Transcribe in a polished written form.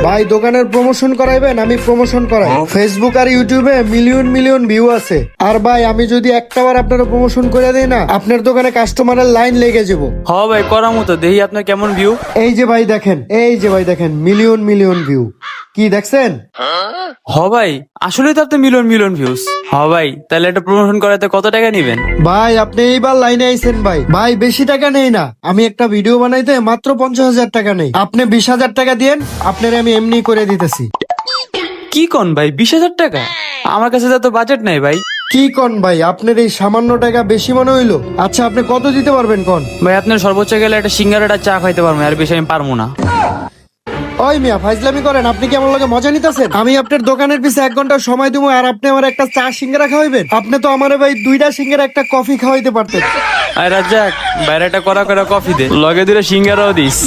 ভাই দোকানের প্রমোশন করাইবেন? আমি প্রমোশন করাই। ফেসবুক আর ইউটিউবে মিলিয়ন মিলিয়ন ভিউ আছে। আর ভাই আমি যদি একটাবার আপনার প্রমোশন করে দেই না, আপনার দোকানে কাস্টমারের লাইন লেগে যাবো। হ ভাই করার মতো, দেখি আপনার কেমন ভিউ। এই যে ভাই দেখেন, এই যে ভাই দেখেন, মিলিয়ন মিলিয়ন ভিউ। কি দেখছেন? হ ভাই আসলে তো আপনি মিলিয়ন মিলিয়ন ভিউজ। হ ভাই তাহলে এটা প্রমোশন করাতে কত টাকা নিবেন? ভাই আপনি এইবার লাইনে আইছেন ভাই। ভাই বেশি টাকা নেই না, আমি একটা ভিডিও বানাইতে মাত্র 50,000 টাকা নেই। আপনি 20,000 টাকা দিয়েন, আপনার আমি এমনি করে দিতেছি। কি কোন ভাই 20,000 টাকা? আমার কাছে তো বাজেট নাই ভাই। কি কন ভাই, আপনার এই সামান্য টাকা বেশি মনে হইলো? আচ্ছা আপনি কত দিতে পারবেন কন? ভাই আপনার সর্বোচ্চ গেলে একটা সিঙ্গার একটা চা খাইতে পারবো, আর বেশি আমি পারবো না। ওই মিয়া ফাইজলামি করেন? আপনি কি আমার লগে মজা নিতেছেন? আমি আপনার দোকানের পিছে 1 ঘন্টা সময় দিব, আর আপনি আমার একটা চা সিঙ্গারা খাওয়াইবেন? আপনি তো আমারে ভাই 2টা সিঙ্গারা একটা কফি খাওয়াইতে পারতেন। আর রাজ্জাক বাইরে একটা করা করা কফি দে, লগে দুটো সিঙ্গারাও দিস।